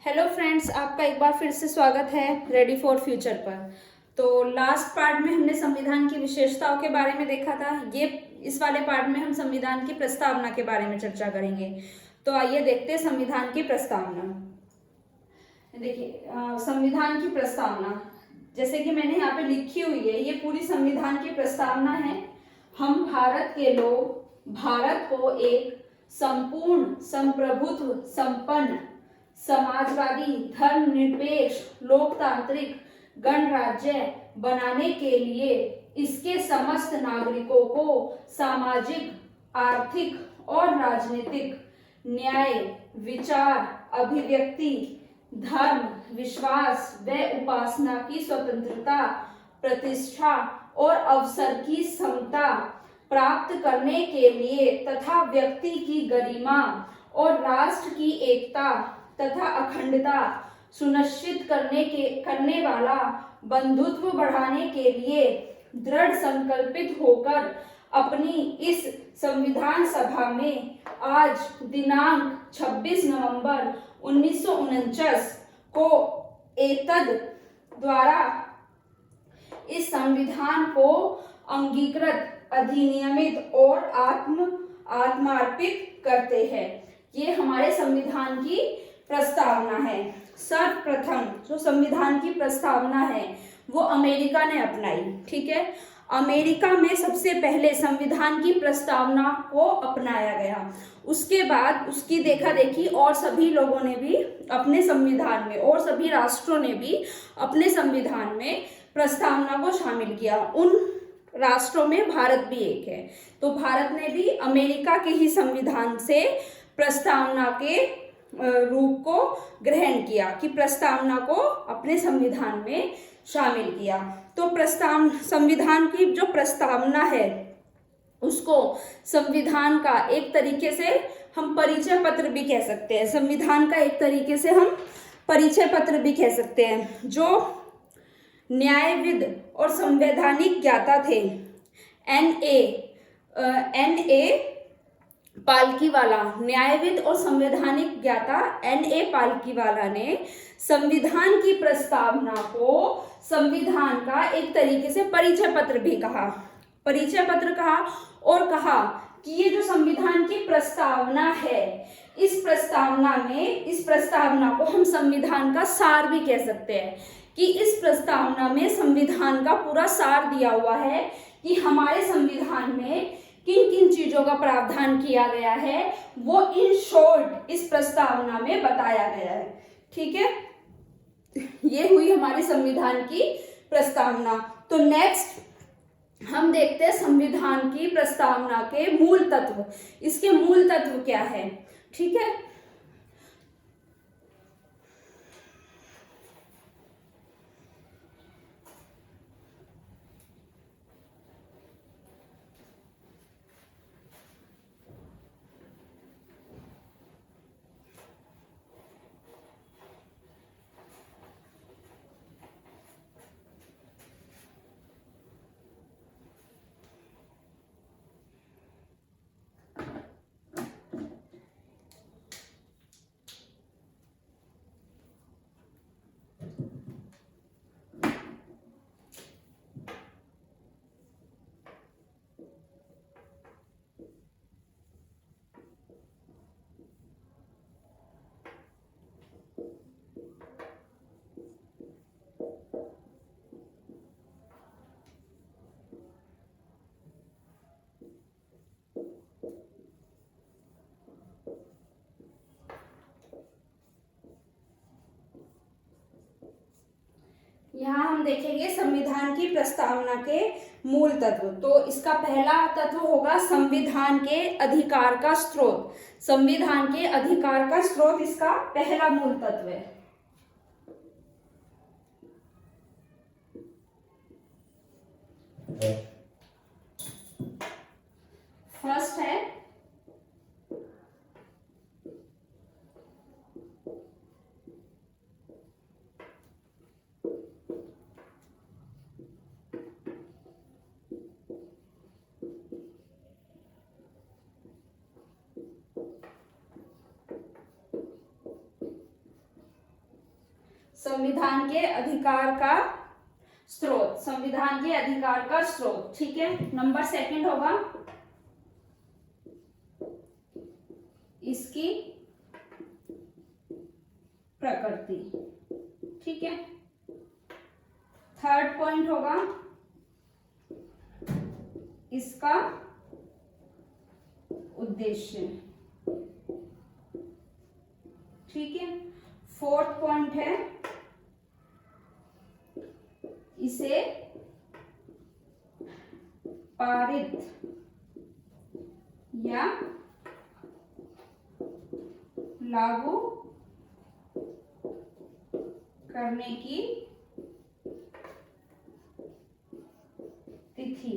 Hello friends, आपका एक बार फिर से स्वागत है रेडी फॉर फ्यूचर पर। तो लास्ट पार्ट में हमने संविधान की विशेषताओं के बारे में देखा था। इस वाले पार्ट में हम संविधान की प्रस्तावना के बारे में चर्चा करेंगे। तो आइए देखते हैं संविधान की प्रस्तावना। देखिए, संविधान की प्रस्तावना जैसे कि मैंने यहाँ पे लिखी हुई है, ये पूरी संविधान की प्रस्तावना है। हम भारत के लोग भारत को एक संपूर्ण संप्रभुत्व संपन्न समाजवादी धर्मनिरपेक्ष लोकतांत्रिक गणराज्य बनाने के लिए इसके समस्त नागरिकों को सामाजिक, आर्थिक और राजनीतिक न्याय, विचार, अभिव्यक्ति, धर्म, विश्वास व उपासना की स्वतंत्रता, प्रतिष्ठा और अवसर की समता प्राप्त करने के लिए तथा व्यक्ति की गरिमा और राष्ट्र की एकता तथा अखंडता सुनिश्चित करने वाला बंधुत्व बढ़ाने के लिए दृढ़ संकल्पित होकर अपनी इस संविधान सभा में आज दिनांक 26 नवंबर 1949 को एतद द्वारा इस संविधान को अंगीकृत, अधिनियमित और आत्मार्पित करते हैं। ये हमारे संविधान की प्रस्तावना है। सर्वप्रथम जो संविधान की प्रस्तावना है वो अमेरिका ने अपनाई। ठीक है, अमेरिका में सबसे पहले संविधान की प्रस्तावना को अपनाया गया। उसके बाद उसकी देखा देखी और सभी लोगों ने भी अपने संविधान में, और सभी राष्ट्रों ने भी अपने संविधान में प्रस्तावना को शामिल किया। उन राष्ट्रों में भारत भी एक है। तो भारत ने भी अमेरिका के ही संविधान से प्रस्तावना के रूप को ग्रहण किया कि प्रस्तावना को अपने संविधान में शामिल किया। तो संविधान की जो प्रस्तावना है उसको संविधान का एक तरीके से हम परिचय पत्र भी कह सकते हैं। संविधान का एक तरीके से हम परिचय पत्र भी कह सकते हैं। जो न्यायविद और संवैधानिक ज्ञाता थे एन ए पालकीवाला, न्यायविद और संवैधानिक ज्ञाता N.A. पालकीवाला ने संविधान की प्रस्तावना को संविधान का एक तरीके से परिचय पत्र भी कहा, परिचय पत्र कहा और कहा कि ये जो संविधान की प्रस्तावना है, इस प्रस्तावना को हम संविधान का सार भी कह सकते हैं कि इस प्रस्तावना में संविधान का पूरा सार दिया हुआ है कि हमारे संविधान में किन किन चीजों का प्रावधान किया गया है, वो इन शॉर्ट इस प्रस्तावना में बताया गया है। ठीक है, ये हुई हमारे संविधान की प्रस्तावना। तो नेक्स्ट हम देखते हैं संविधान की प्रस्तावना के मूल तत्व। इसके मूल तत्व क्या है? ठीक है, यहाँ हम देखेंगे संविधान की प्रस्तावना के मूल तत्व। तो इसका पहला तत्व होगा संविधान के अधिकार का स्रोत। संविधान के अधिकार का स्रोत इसका पहला मूल तत्व है। फर्स्ट है संविधान के अधिकार का स्रोत, संविधान के अधिकार का स्रोत। ठीक है, नंबर सेकंड होगा इसकी प्रकृति। ठीक है, थर्ड पॉइंट होगा इसका उद्देश्य। ठीक है, फोर्थ पॉइंट है इसे पारित या लागू करने की तिथि,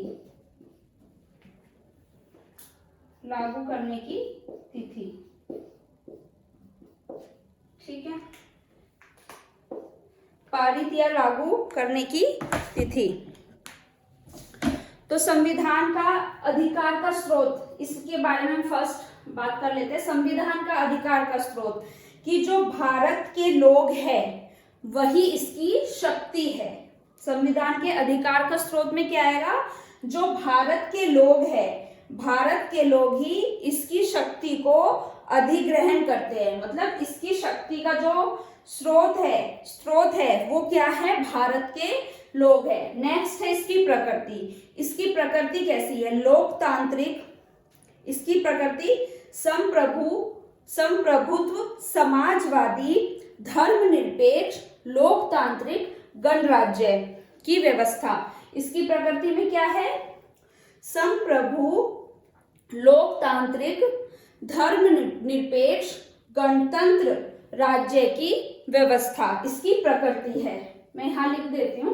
लागू करने की तिथि। ठीक है, पारित या लागू करने की तिथि। तो संविधान का अधिकार का स्रोत, इसके बारे में हम फर्स्ट बात कर लेते हैं। संविधान का अधिकार का स्रोत कि जो भारत के लोग हैं वही इसकी शक्ति है। संविधान के अधिकार का स्रोत में क्या आएगा? जो भारत के लोग हैं, भारत के लोग ही इसकी शक्ति को अधिग्रहण करते हैं। मतलब इसकी शक्ति का जो स्रोत है वो क्या है? भारत के लोग है। नेक्स्ट है इसकी प्रकृति। इसकी प्रकृति कैसी है? लोकतांत्रिक। इसकी प्रकृति संप्रभुत्व, समाजवादी, धर्मनिरपेक्ष, लोकतांत्रिक, गणराज्य की व्यवस्था। इसकी प्रकृति में क्या है? संप्रभु, लोकतांत्रिक, धर्मनिरपेक्ष, गणतंत्र राज्य की व्यवस्था इसकी प्रकृति है। मैं यहां लिख देती हूं।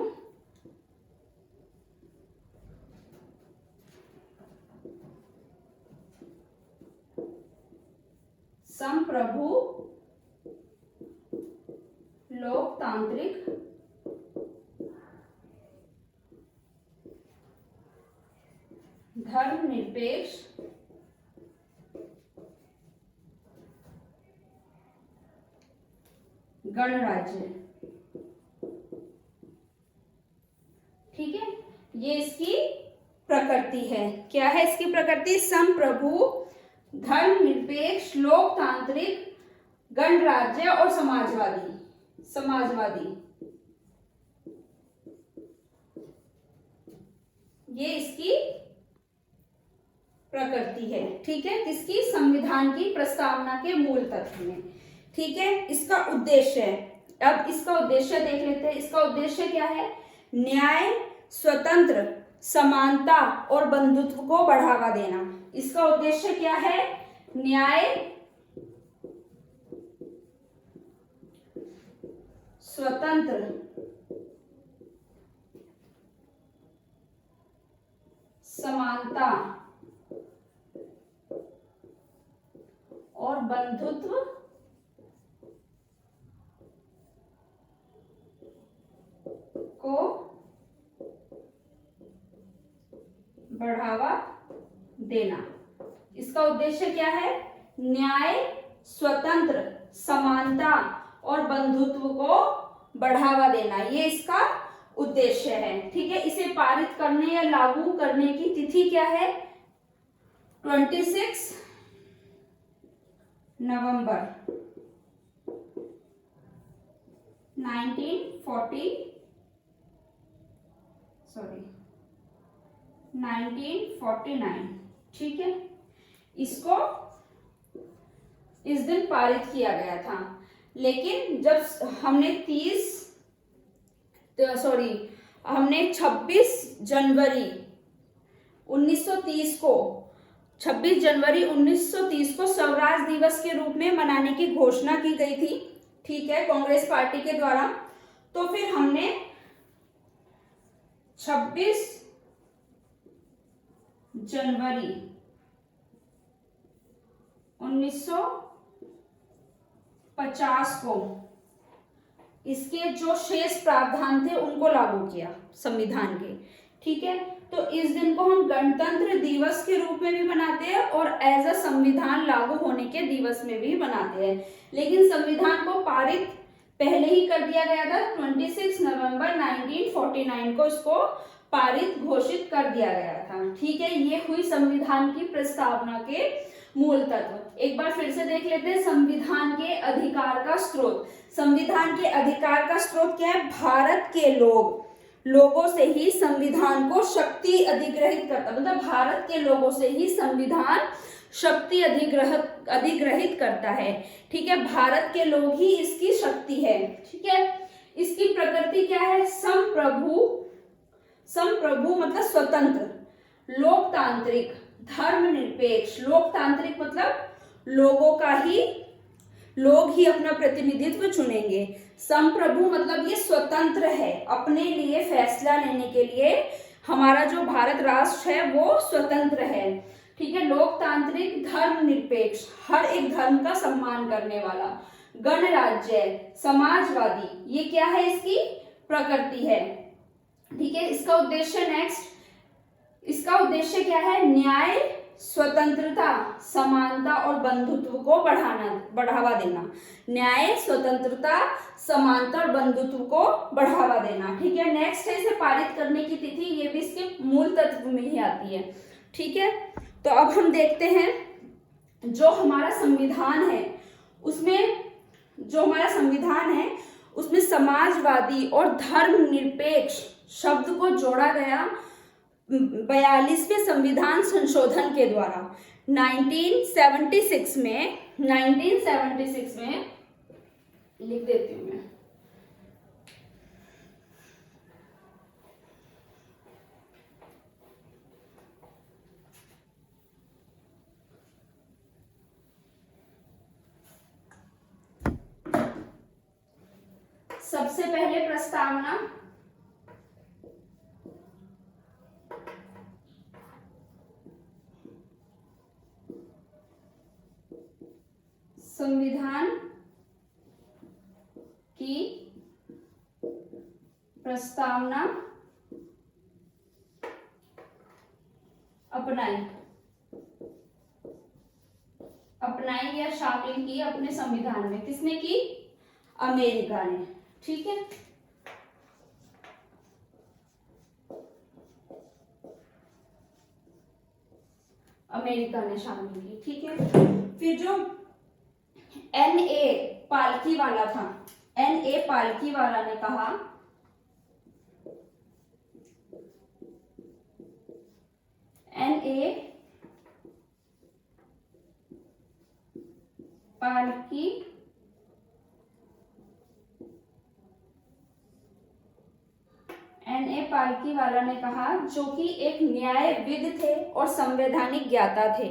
संप्रभु, लोकतांत्रिक, धर्मनिरपेक्ष, गणराज्य। ठीक है, ये इसकी प्रकृति है। क्या है इसकी प्रकृति? संप्रभु, धर्मनिरपेक्ष, लोकतांत्रिक, गणराज्य और समाजवादी। ये इसकी प्रकृति है। ठीक है, किसकी? संविधान की प्रस्तावना के मूल तत्व में। ठीक है, इसका उद्देश्य है। अब इसका उद्देश्य देख लेते हैं। इसका उद्देश्य क्या है? न्याय, स्वतंत्र, समानता और बंधुत्व को बढ़ावा देना। इसका उद्देश्य क्या है? न्याय, स्वतंत्र, समानता और बंधुत्व को बढ़ावा देना। इसका उद्देश्य क्या है? न्याय, स्वतंत्र, समानता और बंधुत्व को बढ़ावा देना, ये इसका उद्देश्य है। ठीक है, इसे पारित करने या लागू करने की तिथि क्या है? 26 नवंबर 1949। ठीक है, इसको इस दिन पारित किया गया था। लेकिन जब हमने 26 जनवरी 1930 को 26 जनवरी 1930 को स्वराज दिवस के रूप में मनाने की घोषणा की गई थी। ठीक है, कांग्रेस पार्टी के द्वारा। तो फिर हमने 26 जनवरी 1950 को इसके जो शेष प्रावधान थे उनको लागू किया संविधान के। ठीक है, तो इस दिन को हम गणतंत्र दिवस के रूप में भी मनाते हैं और एज अ संविधान लागू होने के दिवस में भी मनाते हैं। लेकिन संविधान को पारित पहले ही कर दिया गया था। 26 नवंबर 1949 को इसको पारित घोषित कर दिया गया था। ठीक है, ये हुई संविधान की प्रस्तावना के मूल तत्व। एक बार फिर से देख लेते हैं संविधान के अधिकार का स्रोत। संविधान के अधिकार का स्रोत क्या है? भारत के लोगों से ही संविधान को शक्ति अधिग्रहित करता, मतलब भारत के लोगों से ही संविधान शक्ति अधिग्रहित करता है। ठीक है, भारत के लोग ही इसकी शक्ति है। ठीक है, इसकी प्रकृति क्या है? संप्रभु मतलब स्वतंत्र, लोकतांत्रिक, धर्मनिरपेक्ष। लोकतांत्रिक मतलब लोग ही अपना प्रतिनिधित्व चुनेंगे। संप्रभु मतलब ये स्वतंत्र है, अपने लिए फैसला लेने के लिए हमारा जो भारत राष्ट्र है वो स्वतंत्र है। ठीक है, लोकतांत्रिक, धर्मनिरपेक्ष, हर एक धर्म का सम्मान करने वाला, गणराज्य, समाजवादी, ये क्या है? इसकी प्रकृति है। ठीक है, इसका उद्देश्य इसका उद्देश्य क्या है? न्याय, स्वतंत्रता, समानता और बंधुत्व को बढ़ावा देना। न्याय, स्वतंत्रता, समानता और बंधुत्व को बढ़ावा देना। ठीक है, नेक्स्ट है इसे पारित करने की तिथि, ये भी इसके मूल तत्व में ही आती है। ठीक है, तो अब हम देखते हैं जो हमारा संविधान है उसमें समाजवादी और धर्मनिरपेक्ष शब्द को जोड़ा गया 42वें संविधान संशोधन के द्वारा 1976 में लिख देती हूँ मैं। सबसे पहले प्रस्तावना, संविधान की प्रस्तावना अपनाई या शामिल की अपने संविधान में। किसने की? अमेरिका ने। ठीक है, अमेरिका ने शामिल की। ठीक है, फिर जो N.A. पालकी वाला था, N.A. पालकी वाला ने कहा N.A. पालकी N.A. पालकी वाला ने कहा, जो कि एक न्यायविद थे और संवैधानिक ज्ञाता थे।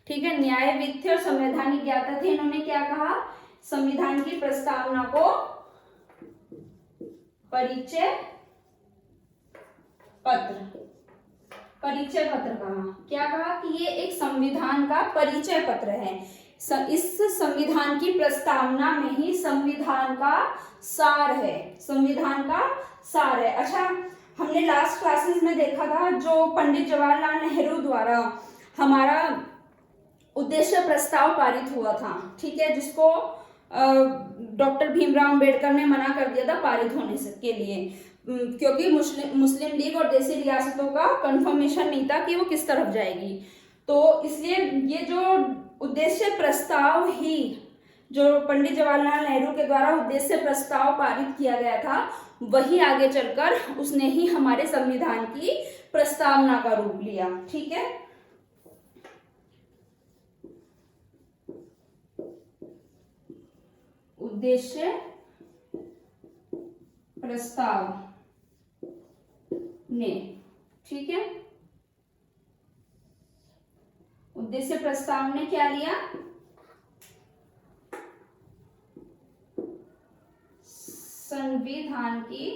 ठीक है, न्यायविद थे और संवैधानिक ज्ञाता थे। इन्होंने क्या कहा? संविधान की प्रस्तावना को परिचय पत्र कहा। क्या कहा? कि ये एक संविधान का परिचय पत्र है। इस संविधान की प्रस्तावना में ही संविधान का सार है। अच्छा, हमने लास्ट क्लासेस में देखा था जो पंडित जवाहरलाल नेहरू द्वारा हमारा उद्देश्य प्रस्ताव पारित हुआ था। ठीक है, जिसको डॉक्टर भीमराव अंबेडकर ने मना कर दिया था पारित होने के लिए, क्योंकि मुस्लिम लीग और देसी रियासतों का कंफर्मेशन नहीं था कि वो किस तरफ जाएगी। तो इसलिए ये जो उद्देश्य प्रस्ताव ही जो पंडित जवाहरलाल नेहरू के द्वारा उद्देश्य प्रस्ताव पारित किया गया था, वही आगे चलकर उसने ही हमारे संविधान की प्रस्तावना का रूप लिया। ठीक है, उद्देश्य प्रस्ताव ने, ठीक है, उद्देश्य प्रस्ताव ने क्या लिया? संविधान की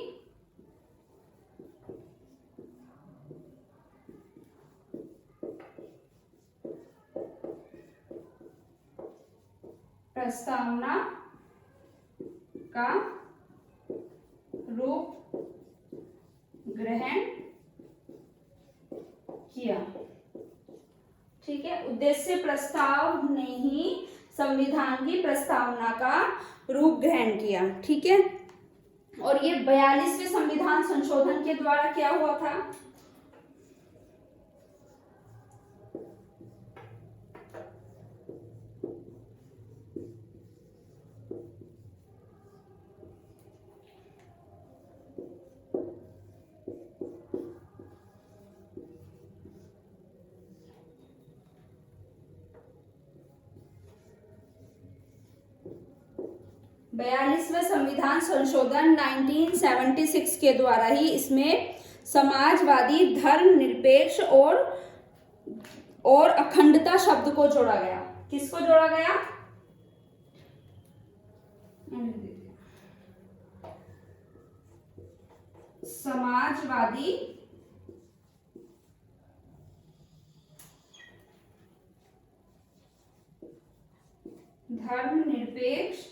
प्रस्तावना का रूप ग्रहण किया। ठीक है, उद्देश्य प्रस्ताव ने ही संविधान की प्रस्तावना का रूप ग्रहण किया। ठीक है, और ये 42वें संविधान संशोधन के द्वारा क्या हुआ था? बयालीसवें संविधान संशोधन 1976 के द्वारा ही इसमें समाजवादी, धर्मनिरपेक्ष और अखंडता शब्द को जोड़ा गया। किसको जोड़ा गया? समाजवादी, धर्मनिरपेक्ष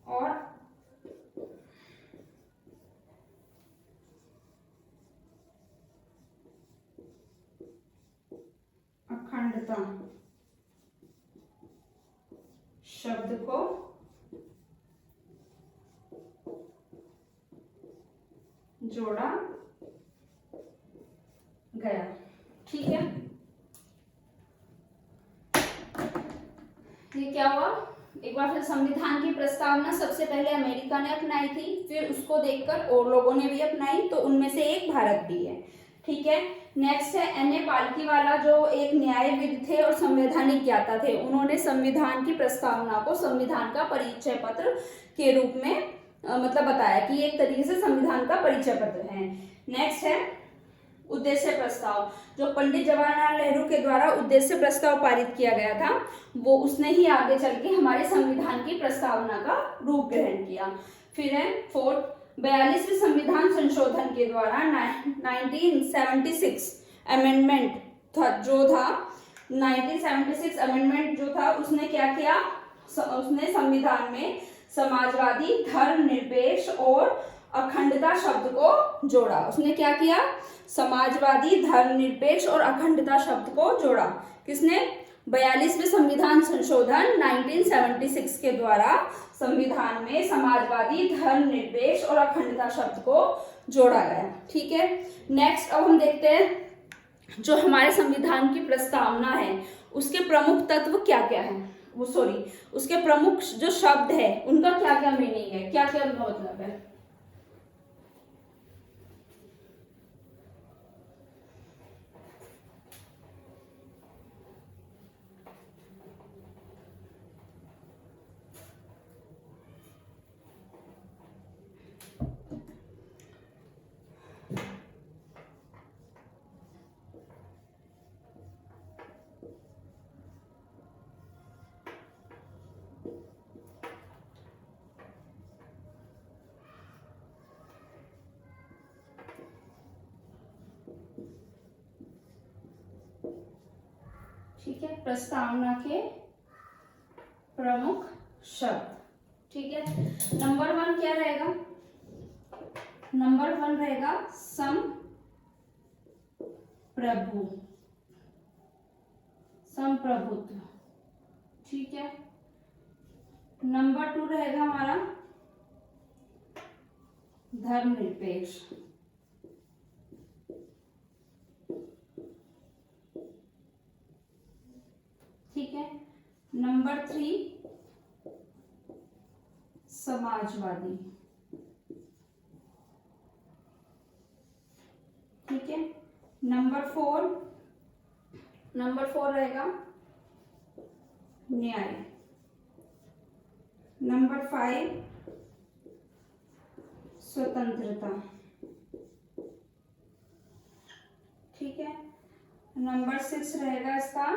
और अखंडता शब्द को जोड़ा गया। ठीक है, ये क्या हुआ? एक बार फिर संविधान की प्रस्तावना सबसे पहले अमेरिका ने अपनाई थी, फिर उसको देखकर और लोगों ने भी अपनाई, तो उनमें से एक भारत भी है। ठीक है, नेक्स्ट है एन.ए. पालकीवाला, जो एक न्यायविद थे और संवैधानिक ज्ञाता थे। उन्होंने संविधान की प्रस्तावना को संविधान का परिचय पत्र के रूप में मतलब बताया कि एक तरीके से संविधान का परिचय पत्र है। नेक्स्ट है उद्देश्य प्रस्ताव, जो पंडित जवाहरलाल नेहरू के द्वारा उद्देश्य प्रस्ताव पारित किया गया था, वो उसने ही आगे चल के हमारे संविधान की प्रस्तावना का रूप ग्रहण किया। फिर है फोर्थ, 42वें संविधान संशोधन के द्वारा 1976 अमेंडमेंट जो था 1976 अमेंडमेंट जो था, उसने क्या किया? उसने संविधान में समाजवादी, धर्मनिरपेक्ष और अखंडता शब्द को जोड़ा। उसने क्या किया? समाजवादी, धर्मनिरपेक्ष और अखंडता शब्द को जोड़ा। किसने? 42वें संविधान संशोधन 1976 के द्वारा संविधान में समाजवादी, धर्मनिरपेक्ष और अखंडता शब्द को जोड़ा गया। ठीक है, नेक्स्ट अब हम देखते हैं जो हमारे संविधान की प्रस्तावना है उसके प्रमुख तत्व क्या क्या है, उसके प्रमुख जो शब्द है उनका क्या क्या मीनिंग है, क्या क्या मतलब है। ठीक है, प्रस्तावना के प्रमुख शब्द। ठीक है, नंबर 1 क्या रहेगा? नंबर 1 रहेगा संप्रभुत्व। ठीक है, नंबर 2 रहेगा हमारा धर्मनिरपेक्ष। ठीक है, नंबर 3 समाजवादी। ठीक है, नंबर 4 रहेगा न्याय। नंबर 5 स्वतंत्रता। ठीक है, नंबर 6 रहेगा इसका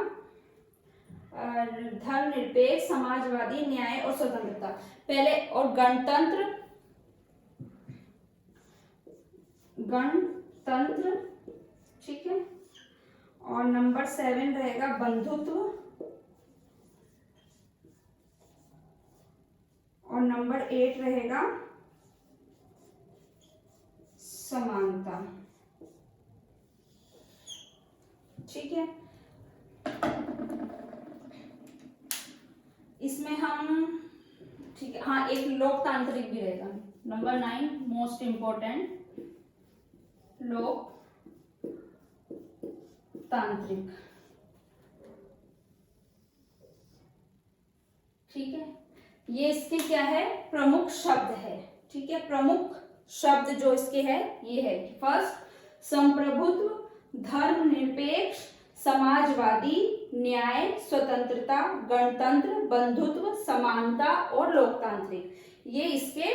धर्मनिरपेक्ष, समाजवादी, न्याय और स्वतंत्रता। पहले और गणतंत्र, ठीक है, और नंबर 7 रहेगा बंधुत्व, और नंबर 8 रहेगा समानता। ठीक है। इसमें हम, ठीक है, हाँ, एक लोकतांत्रिक भी रहेगा। नंबर 9 मोस्ट इंपॉर्टेंट, लोकतांत्रिक। ठीक है, ये इसके क्या है, प्रमुख शब्द है। ठीक है, प्रमुख शब्द जो इसके है ये है, फर्स्ट संप्रभुत्व, धर्मनिरपेक्ष, समाजवादी, न्याय, स्वतंत्रता, गणतंत्र, बंधुत्व, समानता और लोकतांत्रिक। ये इसके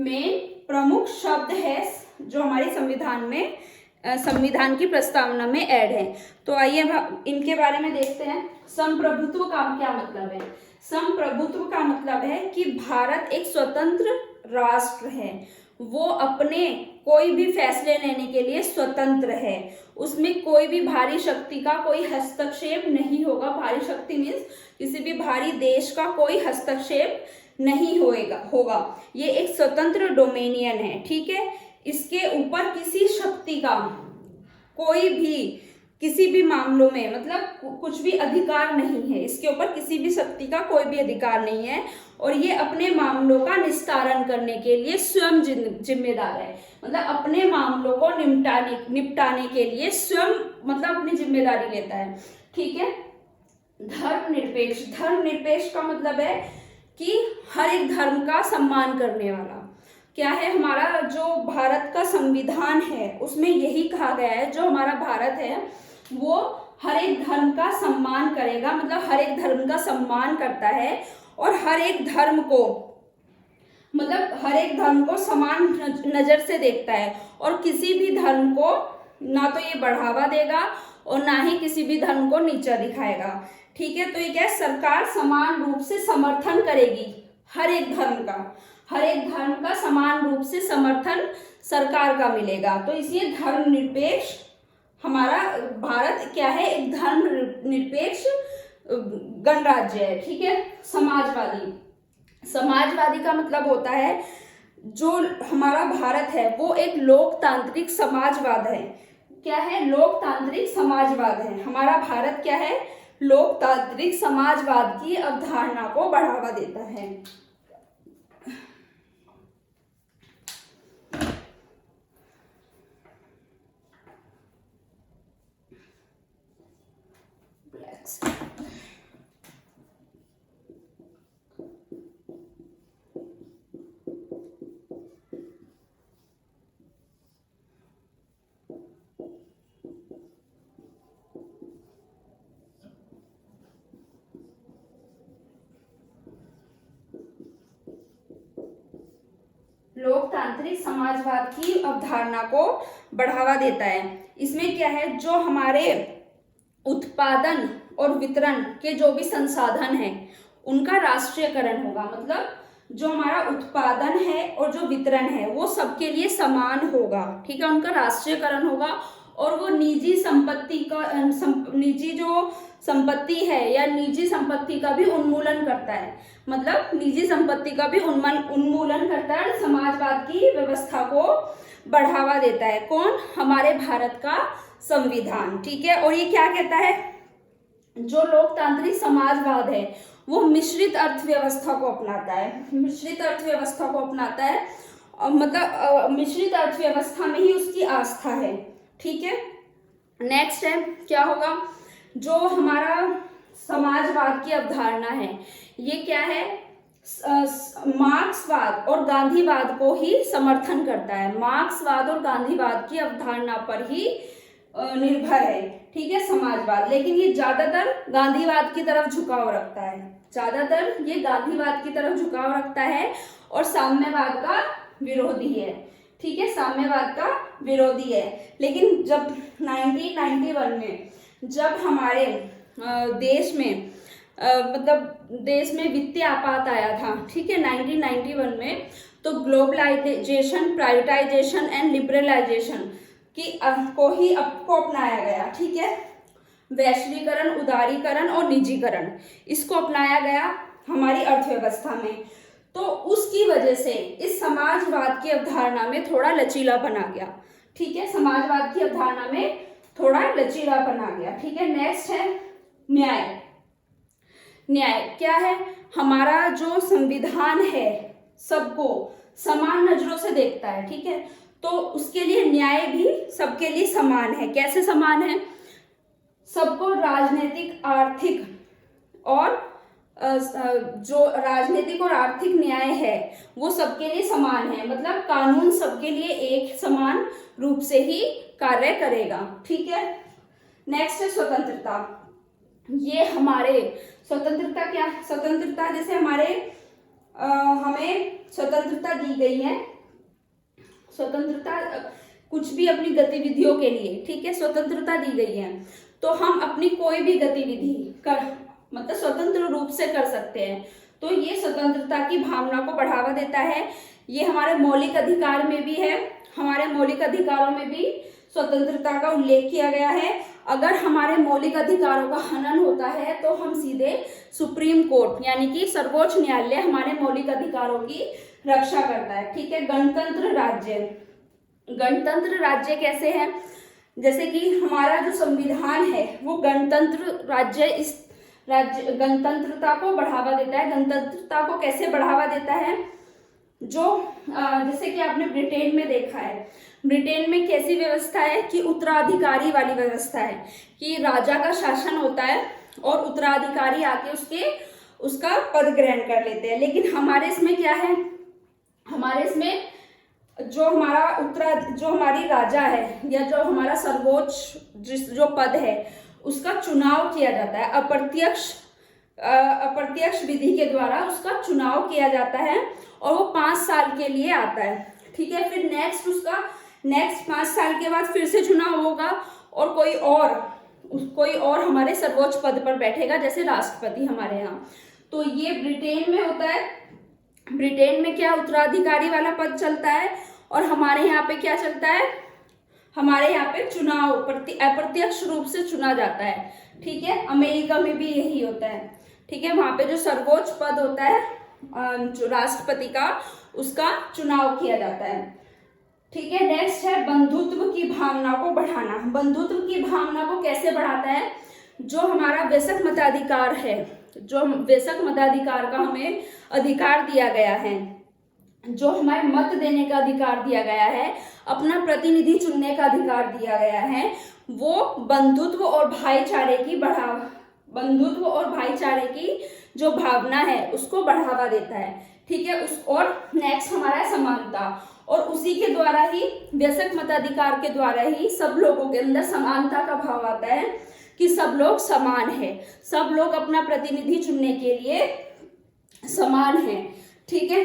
मेन प्रमुख शब्द है जो हमारे संविधान में, संविधान की प्रस्तावना में ऐड है। तो आइए इनके बारे में देखते हैं। संप्रभुत्व का क्या मतलब है? संप्रभुत्व का मतलब है कि भारत एक स्वतंत्र राष्ट्र है, वो अपने कोई भी फैसले लेने के लिए स्वतंत्र है, उसमें कोई भी भारी शक्ति का कोई हस्तक्षेप नहीं होगा। भारी शक्ति मीन्स किसी भी भारी देश का कोई हस्तक्षेप नहीं होगा। ये एक स्वतंत्र डोमेनियन है। ठीक है, इसके ऊपर किसी शक्ति का कोई भी किसी भी मामलों में मतलब कुछ भी अधिकार नहीं है, इसके ऊपर किसी भी शक्ति का कोई भी अधिकार नहीं है, और ये अपने मामलों का निस्तारण करने के लिए स्वयं जिम्मेदार है। मतलब अपने मामलों को निपटाने के लिए स्वयं मतलब अपनी जिम्मेदारी लेता है। ठीक है, धर्मनिरपेक्ष, धर्मनिरपेक्ष का मतलब है कि हर एक धर्म का सम्मान करने वाला। क्या है, हमारा जो भारत का संविधान है उसमें यही कहा गया है, जो हमारा भारत है वो हर एक धर्म का सम्मान करेगा, मतलब हर एक धर्म का सम्मान करता है, और हर एक धर्म को मतलब हर एक धर्म को समान नजर से देखता है, और किसी भी धर्म को ना तो ये बढ़ावा देगा और ना ही किसी भी धर्म को नीचा दिखाएगा। ठीक है, तो ये क्या, सरकार समान रूप से समर्थन करेगी हर एक धर्म का, हर एक धर्म का समान रूप से समर्थन सरकार का मिलेगा। तो इसलिए धर्मनिरपेक्ष हमारा भारत क्या है, एक धर्मनिरपेक्ष गणराज्य है। ठीक है, समाजवादी, समाजवादी का मतलब होता है जो हमारा भारत है वो एक लोकतांत्रिक समाजवाद है। क्या है, लोकतांत्रिक समाजवाद है। हमारा भारत क्या है, लोकतांत्रिक समाजवाद की अवधारणा को बढ़ावा देता है। लोकतांत्रिक समाजवाद की अवधारणा को बढ़ावा देता है। इसमें क्या है, जो हमारे उत्पादन और वितरण के जो भी संसाधन हैं उनका राष्ट्रीयकरण होगा। मतलब जो हमारा उत्पादन है और जो वितरण है वो सबके लिए समान होगा। ठीक है, उनका राष्ट्रीयकरण होगा, और वो निजी संपत्ति का निजी जो संपत्ति है या निजी संपत्ति का भी उन्मूलन करता है। मतलब निजी संपत्ति का भी उन्मूलन करता है, समाजवाद की व्यवस्था को बढ़ावा देता है। कौन, हमारे भारत का संविधान। ठीक है, और ये क्या कहता है, जो लोकतांत्रिक समाजवाद है वो मिश्रित अर्थव्यवस्था को अपनाता है। मिश्रित अर्थव्यवस्था को अपनाता है, मतलब मिश्रित अर्थव्यवस्था में ही उसकी आस्था है। ठीक है, नेक्स्ट है क्या होगा, जो हमारा समाजवाद की अवधारणा है ये क्या है, मार्क्सवाद और गांधीवाद को ही समर्थन करता है। मार्क्सवाद और गांधीवाद की अवधारणा पर ही निर्भर है। ठीक है, समाजवाद, लेकिन ये ज्यादातर गांधीवाद की तरफ झुकाव रखता है। ज्यादातर ये गांधीवाद की तरफ झुकाव रखता है और साम्यवाद का विरोधी है। ठीक है, साम्यवाद का विरोधी है। लेकिन जब 1991 में जब हमारे देश में मतलब देश में वित्तीय आपात आया था, ठीक है, 1991 में, तो ग्लोबलाइजेशन, प्राइवेटाइजेशन एंड लिबरलाइजेशन को अपनाया गया। ठीक है, वैश्वीकरण, उदारीकरण और निजीकरण, इसको अपनाया गया हमारी अर्थव्यवस्था में। तो उसकी वजह से इस समाजवाद की अवधारणा में थोड़ा लचीलापन आ गया। ठीक है, समाजवाद की अवधारणा में थोड़ा लचीलापन आ गया। ठीक है, नेक्स्ट है न्याय। न्याय क्या है? हमारा जो संविधान है सबको समान नजरों से देखता है। ठीक है, तो उसके लिए न्याय भी सबके लिए समान है। कैसे समान है? सबको राजनीतिक, आर्थिक और जो राजनीतिक और आर्थिक न्याय है वो सबके लिए समान है। मतलब कानून सबके लिए एक समान रूप से ही कार्य करेगा। ठीक है, नेक्स्ट है स्वतंत्रता। ये हमारे स्वतंत्रता क्या? स्वतंत्रता जैसे हमें स्वतंत्रता दी गई है, स्वतंत्रता कुछ भी अपनी गतिविधियों के लिए, ठीक है, स्वतंत्रता दी गई है, तो हम अपनी कोई भी गतिविधि कर मतलब स्वतंत्र रूप से कर सकते हैं। तो ये स्वतंत्रता की भावना को बढ़ावा देता है। ये हमारे मौलिक अधिकार में भी है, हमारे मौलिक अधिकारों में भी स्वतंत्रता का उल्लेख किया गया है। अगर हमारे मौलिक अधिकारों का हनन होता है तो हम सीधे सुप्रीम कोर्ट यानी कि सर्वोच्च न्यायालय हमारे मौलिक अधिकारों की रक्षा करता है। ठीक है, गणतंत्र राज्य। गणतंत्र राज्य कैसे है? जैसे कि हमारा जो संविधान है वो गणतंत्र राज्य, इस राज्य गणतंत्रता को बढ़ावा देता है। गणतंत्रता को कैसे बढ़ावा देता है? जो जैसे कि आपने ब्रिटेन में देखा है, ब्रिटेन में कैसी व्यवस्था है कि उत्तराधिकारी वाली व्यवस्था है कि राजा का शासन होता है और उत्तराधिकारी आके उसका पद ग्रहण कर लेते हैं। लेकिन हमारे इसमें क्या है? हमारे इसमें जो हमारी राजा है या जो हमारा सर्वोच्च जो पद है उसका चुनाव किया जाता है। अप्रत्यक्ष विधि के द्वारा उसका चुनाव किया जाता है और वो 5 साल के लिए आता है। ठीक है, फिर नेक्स्ट 5 साल के बाद फिर से चुनाव होगा और कोई और हमारे सर्वोच्च पद पर बैठेगा, जैसे राष्ट्रपति हमारे यहाँ। तो ये ब्रिटेन में होता है। ब्रिटेन में क्या उत्तराधिकारी वाला पद चलता है और हमारे यहाँ पे क्या चलता है? हमारे यहाँ पे चुनाव अप्रत्यक्ष रूप से चुना जाता है। ठीक है, अमेरिका में भी यही होता है। ठीक है, वहां पे जो सर्वोच्च पद होता है जो राष्ट्रपति का, उसका चुनाव किया जाता है। ठीक है, नेक्स्ट है बंधुत्व की भावना को बढ़ाना। बंधुत्व की भावना को कैसे बढ़ाता है? जो हमारा वयस्क मताधिकार है, जो वयस्क मताधिकार का हमें अधिकार दिया गया है, जो हमें मत देने का अधिकार दिया गया है, अपना प्रतिनिधि चुनने का अधिकार दिया गया है, वो बंधुत्व और भाईचारे की जो भावना है उसको बढ़ावा देता है। ठीक है, और नेक्स्ट हमारा है समानता। और उसी के द्वारा ही, वयस्क मताधिकार के द्वारा ही सब लोगों के अंदर समानता का भाव आता है कि सब लोग समान है, सब लोग अपना प्रतिनिधि चुनने के लिए समान है। ठीक है,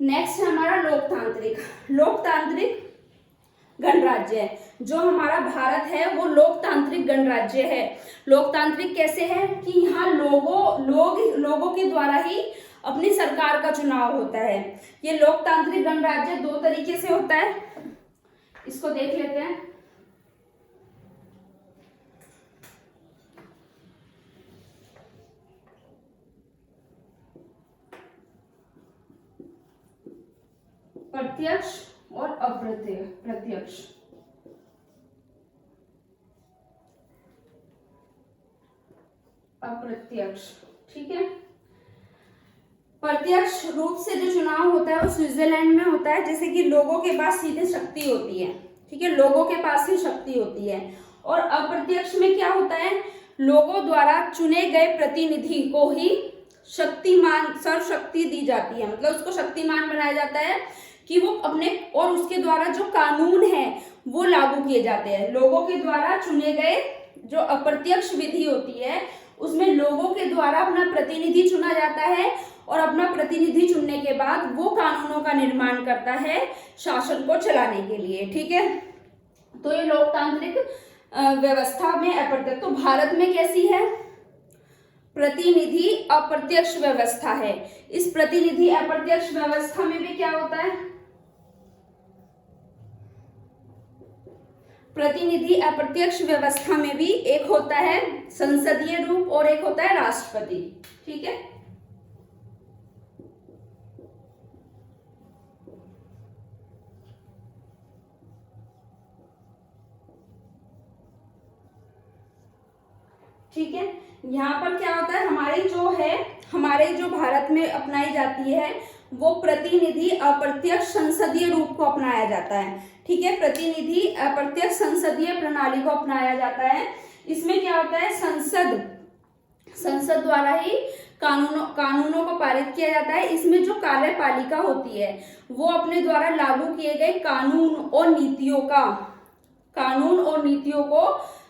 नेक्स्ट है हमारा लोकतांत्रिक गणराज्य है। जो हमारा भारत है वो लोकतांत्रिक गणराज्य है। लोकतांत्रिक कैसे है कि यहाँ लोगों के द्वारा ही अपनी सरकार का चुनाव होता है। ये लोकतांत्रिक गणराज्य 2 तरीके से होता है, इसको देख लेते हैं। प्रत्यक्ष और अप्रत्यक्ष। ठीक है, प्रत्यक्ष रूप से जो चुनाव होता है वो स्विट्जरलैंड में होता है, जैसे कि लोगों के पास सीधे शक्ति होती है। ठीक है, लोगों के पास ही शक्ति होती है। और अप्रत्यक्ष में क्या होता है? लोगों द्वारा चुने गए प्रतिनिधि को ही सर्वशक्ति दी जाती है, मतलब उसको शक्तिमान बनाया जाता है कि वो अपने, और उसके द्वारा जो कानून है वो लागू किए जाते हैं। लोगों के द्वारा चुने गए जो अप्रत्यक्ष विधि होती है उसमें लोगों के द्वारा अपना प्रतिनिधि चुना जाता है और अपना प्रतिनिधि चुनने के बाद वो कानूनों का निर्माण करता है शासन को चलाने के लिए। ठीक है, तो ये लोकतांत्रिक व्यवस्था में अप्रत्यक्ष। तो भारत में कैसी है? प्रतिनिधि अप्रत्यक्ष व्यवस्था है। इस प्रतिनिधि अप्रत्यक्ष व्यवस्था में भी क्या होता है? प्रतिनिधि अप्रत्यक्ष व्यवस्था में भी एक होता है संसदीय रूप और एक होता है राष्ट्रपति। ठीक है, ठीक है। यहाँ पर क्या होता है, हमारे जो भारत में अपनाई जाती है वो प्रतिनिधि अप्रत्यक्ष संसदीय रूप को अपनाया जाता है। ठीक है, प्रतिनिधि अप्रत्यक्ष संसदीय प्रणाली को अपनाया जाता है। इसमें क्या होता है, संसद द्वारा ही कानूनों को पारित किया जाता है। इसमें जो कार्यपालिका होती है वो अपने द्वारा लागू किए गए कानून और नीतियों को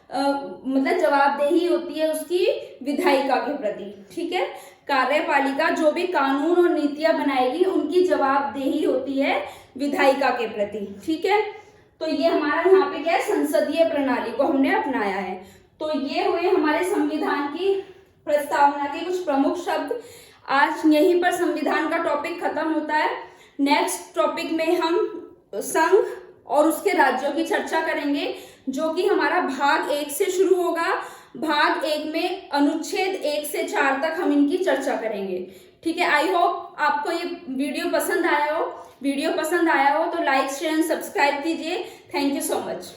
मतलब जवाबदेही होती है उसकी विधायिका के प्रति। ठीक है, कार्यपालिका जो भी कानून और नीतियां बनाएगी उनकी जवाबदेही होती है विधायिका के प्रति। ठीक है, तो ये हमारा यहाँ पे क्या है, संसदीय प्रणाली को हमने अपनाया है। तो ये हुए हमारे संविधान की प्रस्तावना के कुछ प्रमुख शब्द। आज यहीं पर संविधान का टॉपिक खत्म होता है। नेक्स्ट टॉपिक में हम संघ और उसके राज्यों की चर्चा करेंगे, जो कि हमारा भाग 1 से शुरू होगा। भाग 1 में अनुच्छेद 1 से 4 तक हम इनकी चर्चा करेंगे। ठीक है, आई होप आपको ये वीडियो पसंद आया हो तो लाइक शेयर एंड सब्सक्राइब कीजिए। Thank you so much.